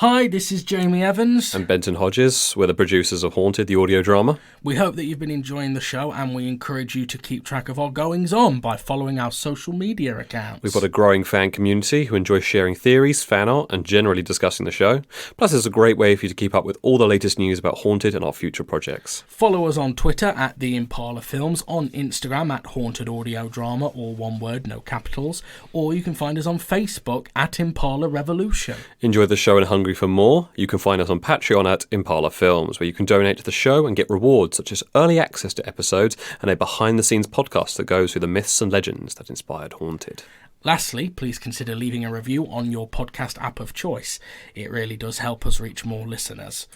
Hi, this is Jamie Evans. And Benton Hodges. We're the producers of Haunted, the audio drama. We hope that you've been enjoying the show, and we encourage you to keep track of our goings-on by following our social media accounts. We've got a growing fan community who enjoy sharing theories, fan art, and generally discussing the show. Plus, it's a great way for you to keep up with all the latest news about Haunted and our future projects. Follow us on Twitter at The Impala Films, on Instagram at Haunted Audio Drama, all one word, no capitals, or you can find us on Facebook at Impala Revolution. Enjoy the show and hungry for more? You can find us on Patreon at Impala Films, where you can donate to the show and get rewards such as early access to episodes and a behind-the-scenes podcast that goes through the myths and legends that inspired Haunted. Lastly, please consider leaving a review on your podcast app of choice. It really does help us reach more listeners.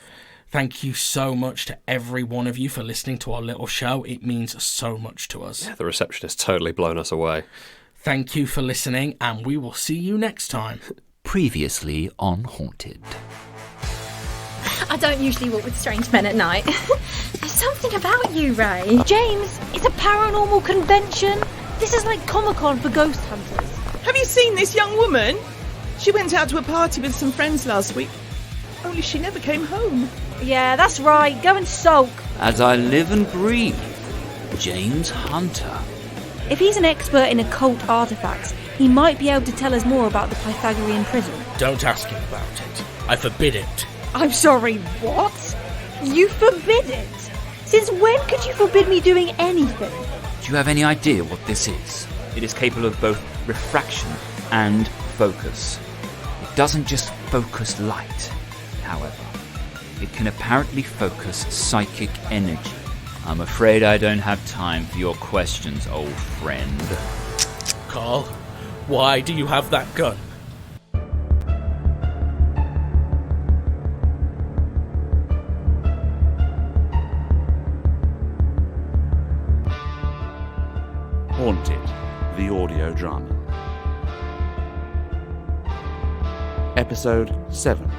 Thank you so much to every one of you for listening to our little show. It means so much to us. Yeah, the reception has totally blown us away. Thank you for listening, and we will see you next time. Previously on Haunted. I don't usually walk with strange men at night. There's something about you, Ray. James, it's a paranormal convention. This is like Comic-Con for ghost hunters. Have you seen this young woman? She went out to a party with some friends last week, only she never came home. Yeah, that's right. Go and sulk. As I live and breathe, James Hunter. If he's an expert in occult artifacts, he might be able to tell us more about the Pythagorean prism. Don't ask him about it. I forbid it. I'm sorry, what? You forbid it? Since when could you forbid me doing anything? Do you have any idea what this is? It is capable of both refraction and focus. It doesn't just focus light, however. It can apparently focus psychic energy. I'm afraid I don't have time for your questions, old friend. Karl, why do you have that gun? Haunted, the audio drama. Episode 7.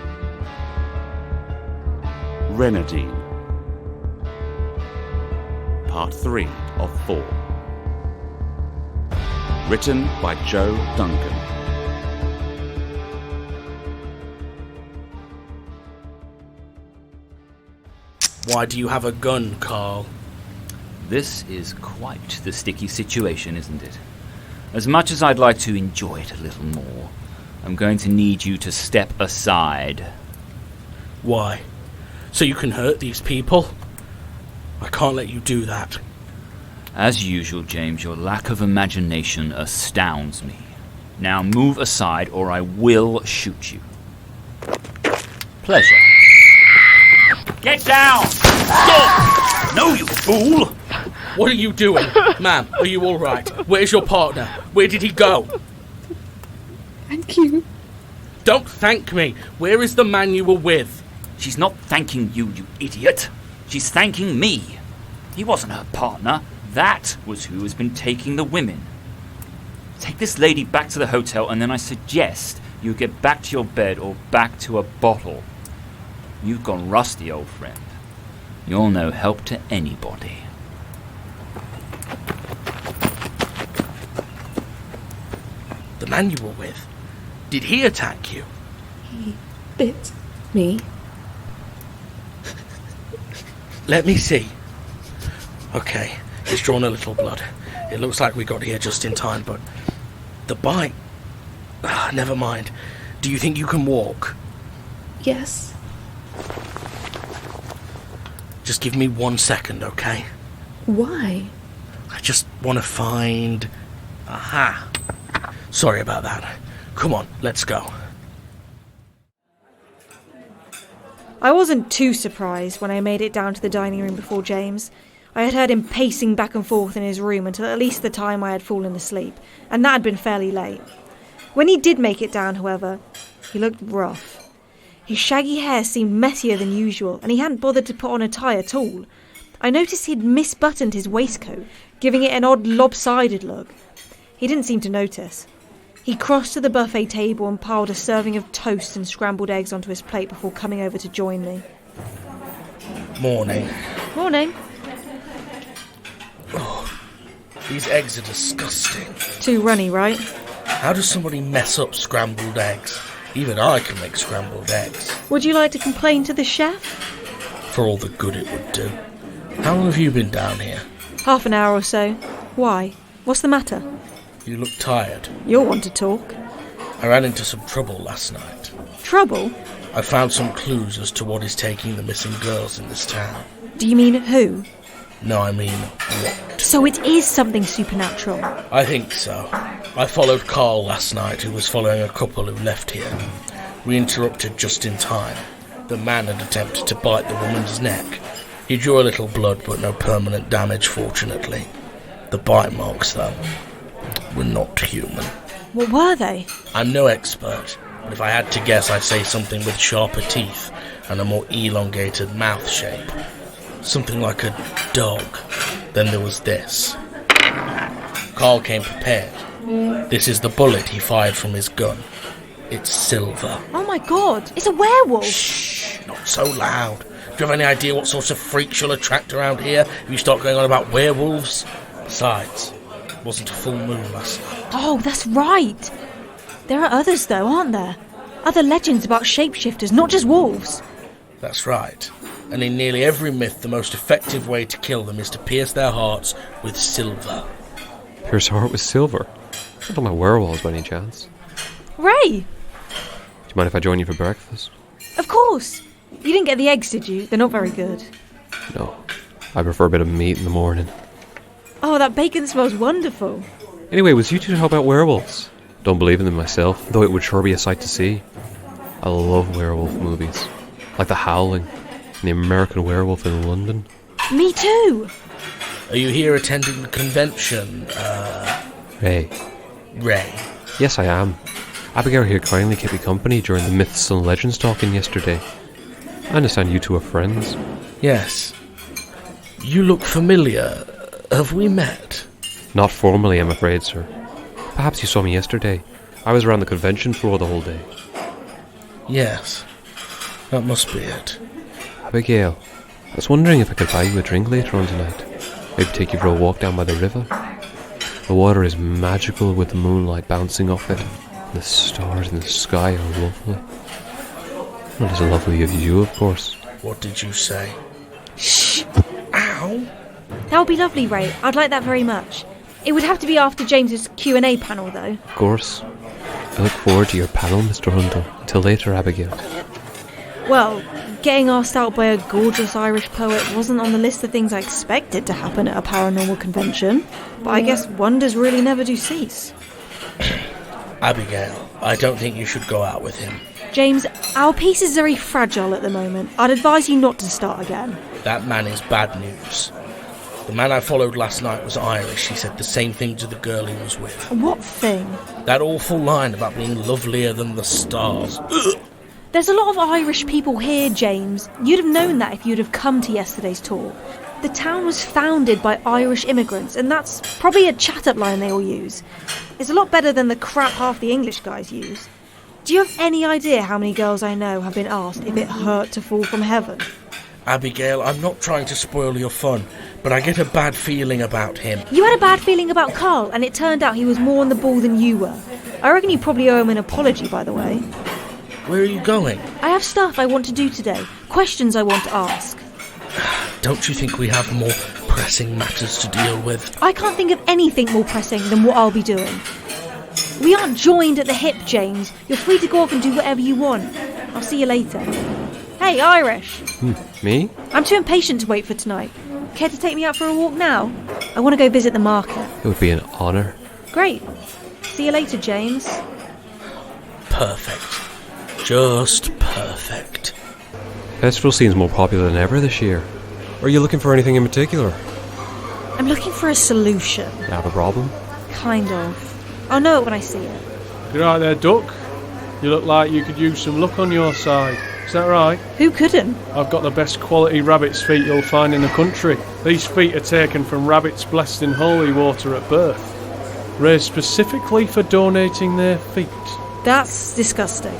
Reynardine. Part 3 of 4. Written by Joe Duncan. Why do you have a gun, Karl? This is quite the sticky situation, isn't it? As much as I'd like to enjoy it a little more, I'm going to need you to step aside. Why? So you can hurt these people? I can't let you do that. As usual, James, your lack of imagination astounds me. Now move aside or I will shoot you. Pleasure. Get down! Stop! No, you fool! What are you doing? Ma'am, are you all right? Where's your partner? Where did he go? Thank you. Don't thank me. Where is the man you were with? She's not thanking you, you idiot. She's thanking me. He wasn't her partner. That was who has been taking the women. Take this lady back to the hotel and then I suggest you get back to your bed or back to a bottle. You've gone rusty, old friend. You're no help to anybody. The man you were with, did he attack you? He bit me. Let me see. Okay, he's drawn a little blood. It looks like we got here just in time, but the bite... never mind. Do you think you can walk? Yes. Just give me 1 second, okay? Why? I just want to find... Aha. Sorry about that. Come on, let's go. I wasn't too surprised when I made it down to the dining room before James. I had heard him pacing back and forth in his room until at least the time I had fallen asleep, and that had been fairly late. When he did make it down, however, he looked rough. His shaggy hair seemed messier than usual, and he hadn't bothered to put on a tie at all. I noticed he'd misbuttoned his waistcoat, giving it an odd lopsided look. He didn't seem to notice. He crossed to the buffet table and piled a serving of toast and scrambled eggs onto his plate before coming over to join me. Morning. Morning. Oh, these eggs are disgusting. Too runny, right? How does somebody mess up scrambled eggs? Even I can make scrambled eggs. Would you like to complain to the chef? For all the good it would do. How long have you been down here? Half an hour or so. Why? What's the matter? You look tired. You'll want to talk. I ran into some trouble last night. Trouble? I found some clues as to what is taking the missing girls in this town. Do you mean who? No, I mean what. So it is something supernatural. I think so. I followed Karl last night, who was following a couple who left here. We interrupted just in time. The man had attempted to bite the woman's neck. He drew a little blood, but no permanent damage, fortunately. The bite marks, though, were not human. What were they? I'm no expert, but if I had to guess, I'd say something with sharper teeth and a more elongated mouth shape. Something like a dog. Then there was this. Karl came prepared. This is the bullet he fired from his gun. It's silver. Oh my god, it's a werewolf! Shh, not so loud. Do you have any idea what sorts of freaks you'll attract around here if you start going on about werewolves? Besides, it wasn't a full moon last night. Oh, that's right! There are others though, aren't there? Other legends about shapeshifters, not just wolves. That's right. And in nearly every myth, the most effective way to kill them is to pierce their hearts with silver. Pierce heart with silver? I don't know werewolves by any chance. Ray! Do you mind if I join you for breakfast? Of course! You didn't get the eggs, did you? They're not very good. No. I prefer a bit of meat in the morning. Oh, that bacon smells wonderful. Anyway, was you two to help out werewolves? Don't believe in them myself, though it would sure be a sight to see. I love werewolf movies. Like The Howling and The American Werewolf in London. Me too! Are you here attending the convention, Ray. Ray? Yes, I am. Abigail here kindly kept me company during the Myths and Legends talking yesterday. I understand you two are friends. Yes. You look familiar. Have we met? Not formally, I'm afraid, sir. Perhaps you saw me yesterday. I was around the convention floor the whole day. Yes. That must be it. Abigail, I was wondering if I could buy you a drink later on tonight. Maybe take you for a walk down by the river. The water is magical with the moonlight bouncing off it. The stars in the sky are lovely. Not as lovely as you, of course. What did you say? Shh! Ow! That would be lovely, Ray. I'd like that very much. It would have to be after James's Q&A panel, though. Of course. I look forward to your panel, Mr. Hunter. Until later, Abigail. Well, getting asked out by a gorgeous Irish poet wasn't on the list of things I expected to happen at a paranormal convention. But I guess wonders really never do cease. Abigail, I don't think you should go out with him. James, our peace is very fragile at the moment. I'd advise you not to start again. That man is bad news. The man I followed last night was Irish. He said the same thing to the girl he was with. What thing? That awful line about being lovelier than the stars. Ugh. There's a lot of Irish people here, James. You'd have known that if you'd have come to yesterday's talk. The town was founded by Irish immigrants, and that's probably a chat-up line they all use. It's a lot better than the crap half the English guys use. Do you have any idea how many girls I know have been asked if it hurt to fall from heaven? Abigail, I'm not trying to spoil your fun, but I get a bad feeling about him. You had a bad feeling about Karl, and it turned out he was more on the ball than you were. I reckon you probably owe him an apology, by the way. Where are you going? I have stuff I want to do today. Questions I want to ask. Don't you think we have more pressing matters to deal with? I can't think of anything more pressing than what I'll be doing. We aren't joined at the hip, James. You're free to go off and do whatever you want. I'll see you later. Hey, Irish. Me? I'm too impatient to wait for tonight. Care to take me out for a walk now? I want to go visit the market. It would be an honour. Great. See you later, James. Perfect. Just perfect. Festival seems more popular than ever this year. Are you looking for anything in particular? I'm looking for a solution. You have a problem? Kind of. I'll know it when I see it. You right there, Duck? You look like you could use some luck on your side. Is that right? Who couldn't? I've got the best quality rabbit's feet you'll find in the country. These feet are taken from rabbits blessed in holy water at birth, raised specifically for donating their feet. That's disgusting.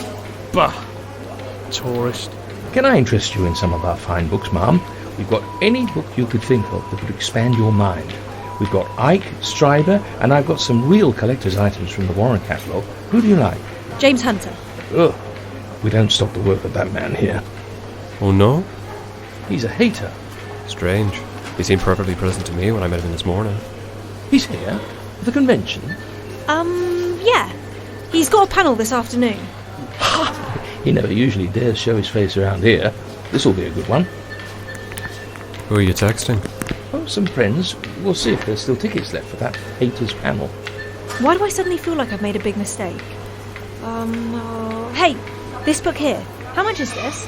Bah! Tourist. Can I interest you in some of our fine books, Ma'am? We've got any book you could think of that would expand your mind. We've got Ike, Stryber, and I've got some real collector's items from the Warren catalogue. Who do you like? James Hunter. Ugh. We don't stop the work of that man here. Oh no? He's a hater. Strange. He seemed perfectly pleasant to me when I met him this morning. He's here? For the convention? Yeah. He's got a panel this afternoon. He never usually dares show his face around here. This'll be a good one. Who are you texting? Oh, some friends. We'll see if there's still tickets left for that haters panel. Why do I suddenly feel like I've made a big mistake? Hey, this book here. How much is this?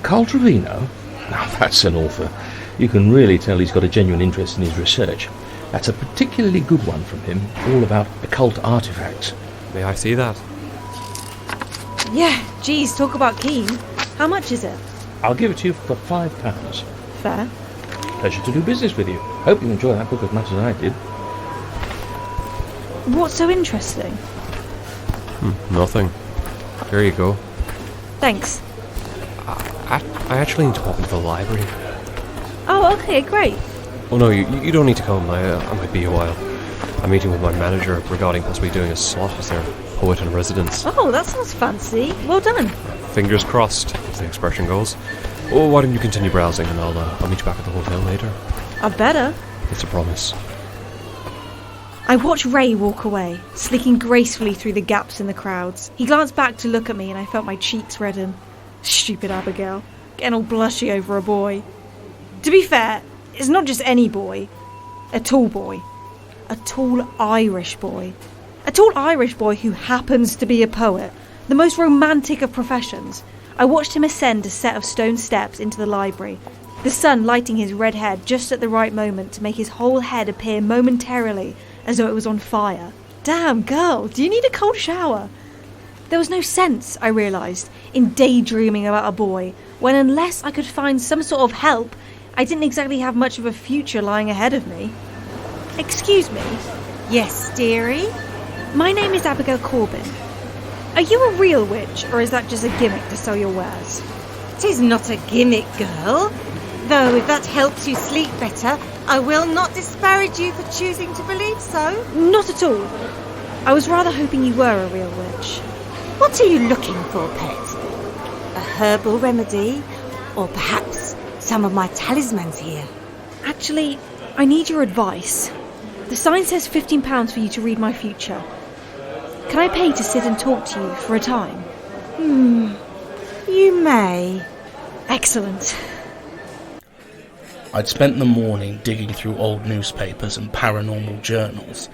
Karl Trevino? Now that's an author. You can really tell he's got a genuine interest in his research. That's a particularly good one from him, all about occult artifacts. May I see that? Yeah, geez, talk about keen. How much is it? I'll give it to you for £5. Fair. Pleasure to do business with you. Hope you enjoy that book as much as I did. What's so interesting? Nothing. Here you go. Thanks. I actually need to pop into the library. Oh, okay, great. Oh no, you don't need to come. I might be a while. I'm meeting with my manager regarding possibly doing a slot as their poet in residence. Oh, that sounds fancy. Well done. Fingers crossed, as the expression goes. Oh, why don't you continue browsing and I'll meet you back at the hotel later. I'd better. It's a promise. I watched Ray walk away, slicking gracefully through the gaps in the crowds. He glanced back to look at me and I felt my cheeks redden. Stupid Abigail, getting all blushy over a boy. To be fair, it's not just any boy. A tall boy. A tall Irish boy. A tall Irish boy who happens to be a poet. The most romantic of professions. I watched him ascend a set of stone steps into the library, the sun lighting his red head just at the right moment to make his whole head appear momentarily as though it was on fire. Damn, girl, do you need a cold shower? There was no sense, I realised, in daydreaming about a boy, when unless I could find some sort of help, I didn't exactly have much of a future lying ahead of me. Excuse me? Yes, dearie? My name is Abigail Corbin. Are you a real witch, or is that just a gimmick to sell your wares? 'Tis not a gimmick, girl. Though if that helps you sleep better, I will not disparage you for choosing to believe so. Not at all. I was rather hoping you were a real witch. What are you looking for, pet? A herbal remedy? Or perhaps some of my talismans here? Actually, I need your advice. The sign says £15 for you to read my future. Can I pay to sit and talk to you for a time? You may. Excellent. I'd spent the morning digging through old newspapers and paranormal journals.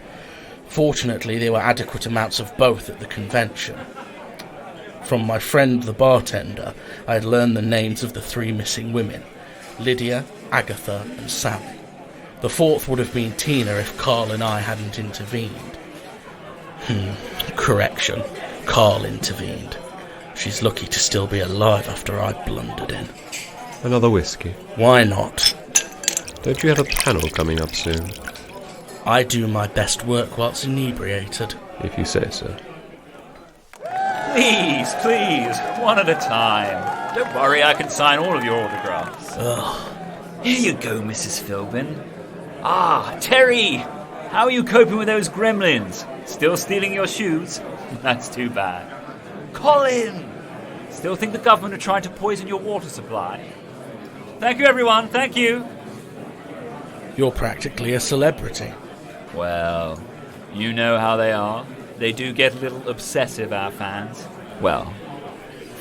Fortunately, there were adequate amounts of both at the convention. From my friend the bartender, I had learned the names of the 3 missing women, Lydia, Agatha and Sally. The 4th would have been Tina if Karl and I hadn't intervened. Correction, Karl intervened. She's lucky to still be alive after I blundered in. Another whiskey. Why not? Don't you have a panel coming up soon? I do my best work whilst inebriated. If you say so. Please, one at a time. Don't worry, I can sign all of your autographs. Ugh. Here you go, Mrs. Philbin. Ah, Terry! How are you coping with those gremlins? Still stealing your shoes? That's too bad. Colin! Still think the government are trying to poison your water supply? Thank you, everyone, thank you. You're practically a celebrity. Well, you know how they are. They do get a little obsessive, our fans. Well,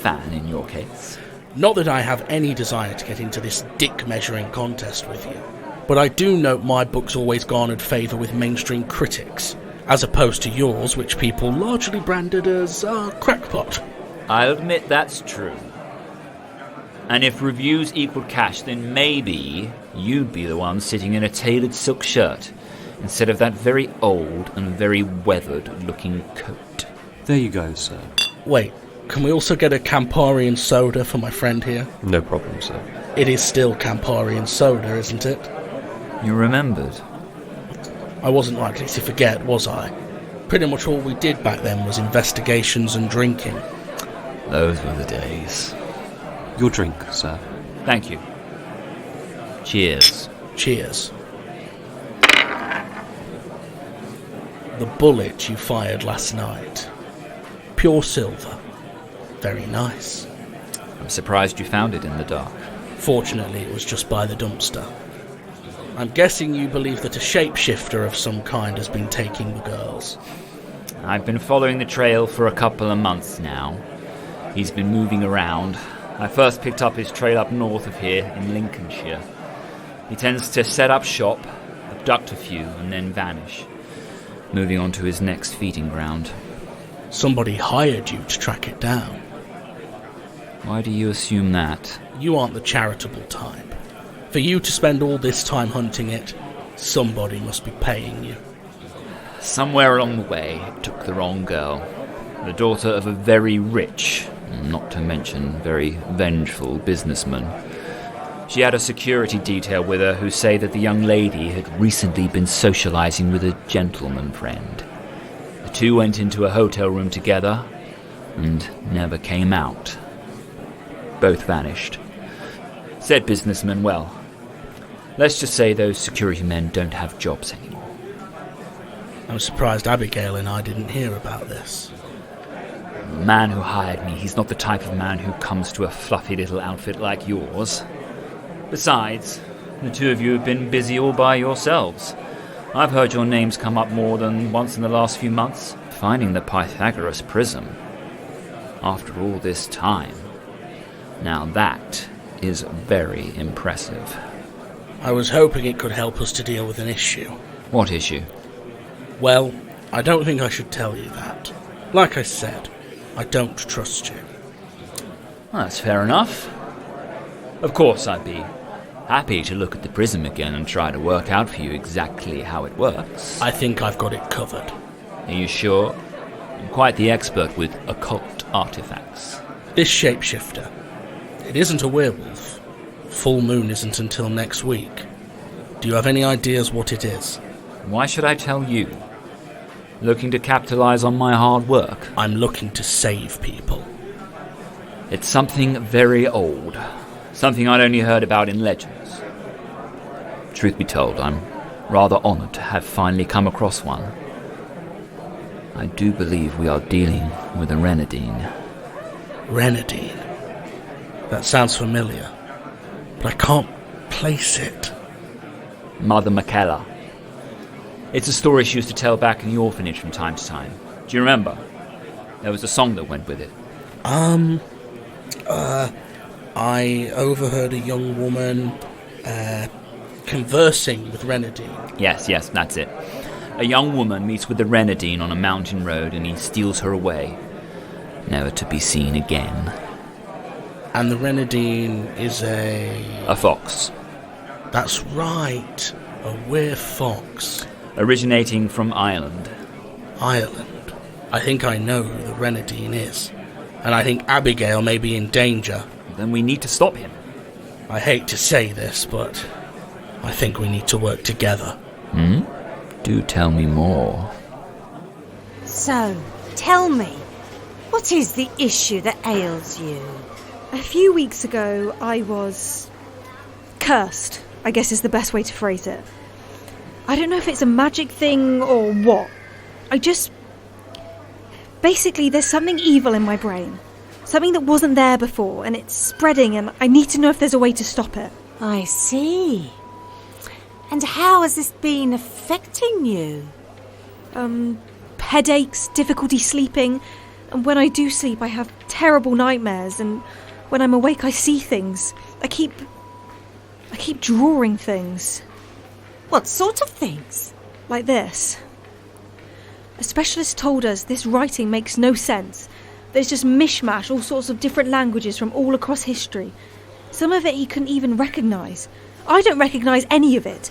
fan in your case. Not that I have any desire to get into this dick-measuring contest with you, but I do note my book's always garnered favour with mainstream critics, as opposed to yours, which people largely branded as crackpot. I'll admit that's true. And if reviews equaled cash, then maybe you'd be the one sitting in a tailored silk shirt, instead of that very old and very weathered-looking coat. There you go, sir. Wait, can we also get a Campari and soda for my friend here? No problem, sir. It is still Campari and soda, isn't it? You remembered? I wasn't likely to forget, was I? Pretty much all we did back then was investigations and drinking. Those were the days. Your drink, sir. Thank you. Cheers. Cheers. The bullet you fired last night. Pure silver. Very nice. I'm surprised you found it in the dark. Fortunately, it was just by the dumpster. I'm guessing you believe that a shapeshifter of some kind has been taking the girls. I've been following the trail for a couple of months now. He's been moving around. I first picked up his trail up north of here in Lincolnshire. He tends to set up shop, abduct a few, and then vanish, moving on to his next feeding ground. Somebody hired you to track it down. Why do you assume that? You aren't the charitable type. For you to spend all this time hunting it, somebody must be paying you. Somewhere along the way, it took the wrong girl. The daughter of a very rich, not to mention very vengeful businessman. She had a security detail with her who say that the young lady had recently been socializing with a gentleman friend. The two went into a hotel room together and never came out. Both vanished. Said businessman, well, let's just say those security men don't have jobs anymore. I'm surprised Abigail and I didn't hear about this. The man who hired me, he's not the type of man who comes to a fluffy little outfit like yours. Besides, the two of you have been busy all by yourselves. I've heard your names come up more than once in the last few months. Finding the Pythagoras prism. After all this time. Now that is very impressive. I was hoping it could help us to deal with an issue. What issue? Well, I don't think I should tell you that. Like I said, I don't trust you. Well, that's fair enough. Of course, I'd be happy to look at the prism again and try to work out for you exactly how it works. I think I've got it covered. Are you sure? I'm quite the expert with occult artifacts. This shapeshifter, it isn't a werewolf. Full moon isn't until next week. Do you have any ideas what it is? Why should I tell you? Looking to capitalize on my hard work? I'm looking to save people. It's something very old. Something I'd only heard about in legends. Truth be told, I'm rather honored to have finally come across one. I do believe we are dealing with a Reynardine. Reynardine? That sounds familiar, but I can't place it. Mother Michaela. It's a story she used to tell back in the orphanage from time to time. Do you remember? There was a song that went with it. I overheard a young woman conversing with Reynardine. Yes, that's it. A young woman meets with the Reynardine on a mountain road and he steals her away, never to be seen again. And the Reynardine is a fox. That's right, a were-fox. Originating from Ireland. Ireland? I think I know who the Reynardine is. And I think Abigail may be in danger. Then we need to stop him. I hate to say this, but I think we need to work together. Do tell me more. So, tell me, what is the issue that ails you? A few weeks ago, I was cursed, I guess is the best way to phrase it. I don't know if it's a magic thing or what. Basically, there's something evil in my brain. Something that wasn't there before, and it's spreading, and I need to know if there's a way to stop it. I see. And how has this been affecting you? Headaches, difficulty sleeping, and when I do sleep, I have terrible nightmares, and when I'm awake, I see things. I keep drawing things. What sort of things? Like this. A specialist told us this writing makes no sense. There's just mishmash, all sorts of different languages from all across history. Some of it he couldn't even recognise. I don't recognise any of it.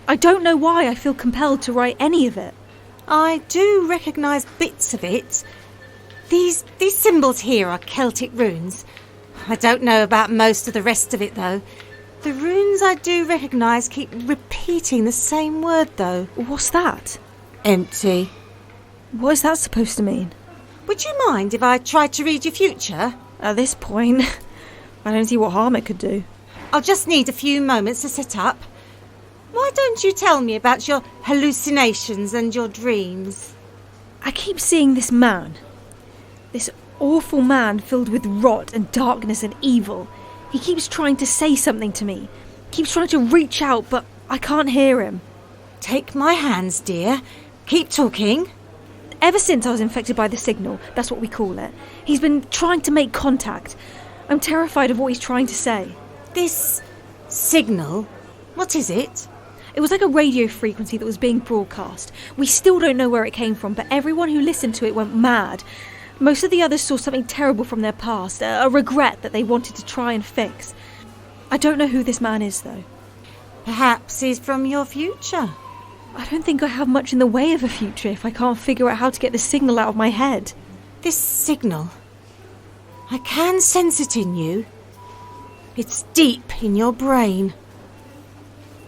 I don't know why I feel compelled to write any of it. I do recognise bits of it. These symbols here are Celtic runes. I don't know about most of the rest of it, though. The runes I do recognise keep repeating the same word, though. What's that? Empty. What is that supposed to mean? Would you mind if I tried to read your future? At this point, I don't see what harm it could do. I'll just need a few moments to sit up. Why don't you tell me about your hallucinations and your dreams? I keep seeing this man. This awful man filled with rot and darkness and evil. He keeps trying to say something to me. Keeps trying to reach out, but I can't hear him. Take my hands, dear. Keep talking. Ever since I was infected by the signal, that's what we call it, he's been trying to make contact. I'm terrified of what he's trying to say. This signal? What is it? It was like a radio frequency that was being broadcast. We still don't know where it came from, but everyone who listened to it went mad. Most of the others saw something terrible from their past, a regret that they wanted to try and fix. I don't know who this man is, though. Perhaps he's from your future. I don't think I have much in the way of a future if I can't figure out how to get the signal out of my head. This signal, I can sense it in you. It's deep in your brain.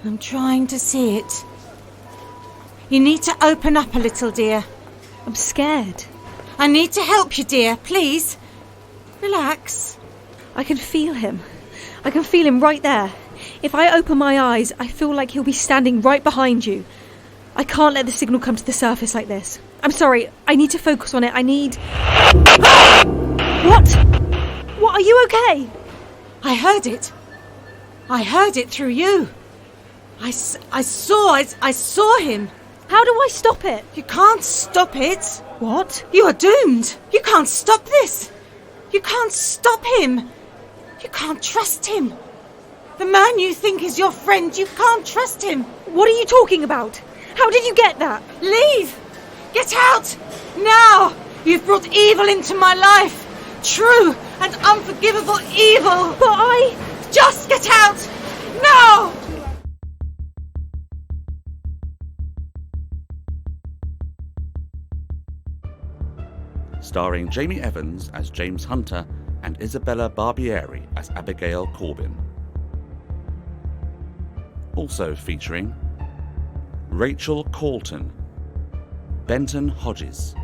I'm trying to see it. You need to open up a little, dear. I'm scared. I need to help you, dear. Please. Relax. I can feel him. I can feel him right there. If I open my eyes, I feel like he'll be standing right behind you. I can't let the signal come to the surface like this. I'm sorry. I need to focus on it. I need... What? What? Are you okay? I heard it. I heard it through you. I saw him. How do I stop it? You can't stop it. What? You are doomed. You can't stop this. You can't stop him. You can't trust him. The man you think is your friend, you can't trust him. What are you talking about? How did you get that? Leave. Get out. Now. You've brought evil into my life. True and unforgivable evil. But I... Just get out. Now. Starring Jamie Evans as James Hunter and Isabella Barbieri as Abigail Corbin. Also featuring Rachel Calton, Benton Hodges,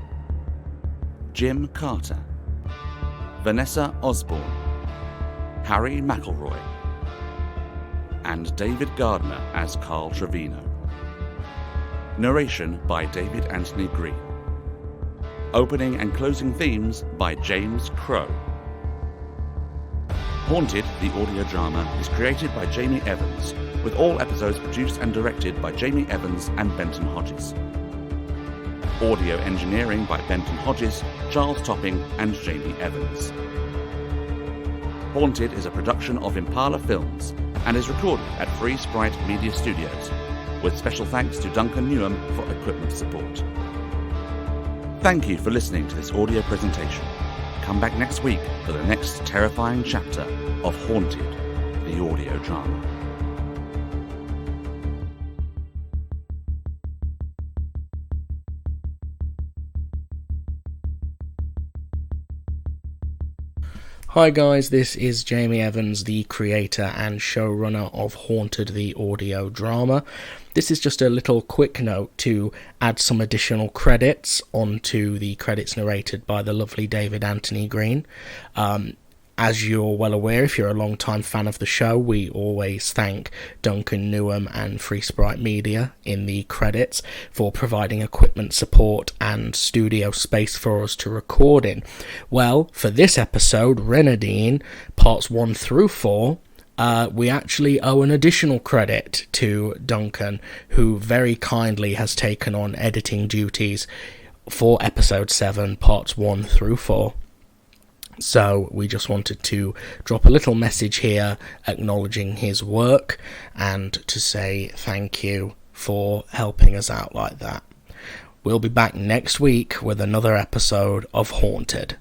Jim Carter, Vanessa Osborne, Harry McElroy, and David Gardner as Karl Trevino. Narration by David Anthony Green. Opening and closing themes by James Crow. Haunted, the audio drama, is created by Jamie Evans, with all episodes produced and directed by Jamie Evans and Benton Hodges. Audio engineering by Benton Hodges, Charles Topping and Jamie Evans. Haunted is a production of Impala Films and is recorded at Free Sprite Media Studios, with special thanks to Duncan Newham for equipment support. Thank you for listening to this audio presentation. Come back next week for the next terrifying chapter of Haunted, the audio drama. Hi guys, this is Jamie Evans, the creator and showrunner of Haunted, the audio drama. This is just a little quick note to add some additional credits onto the credits narrated by the lovely David Anthony Green. As you're well aware, if you're a long-time fan of the show, we always thank Duncan Newham and Free Sprite Media in the credits for providing equipment support and studio space for us to record in. Well, for this episode, Reynardine, parts 1 through 4, we actually owe an additional credit to Duncan, who very kindly has taken on editing duties for episode 7, parts 1 through 4. So we just wanted to drop a little message here acknowledging his work and to say thank you for helping us out like that. We'll be back next week with another episode of Haunted.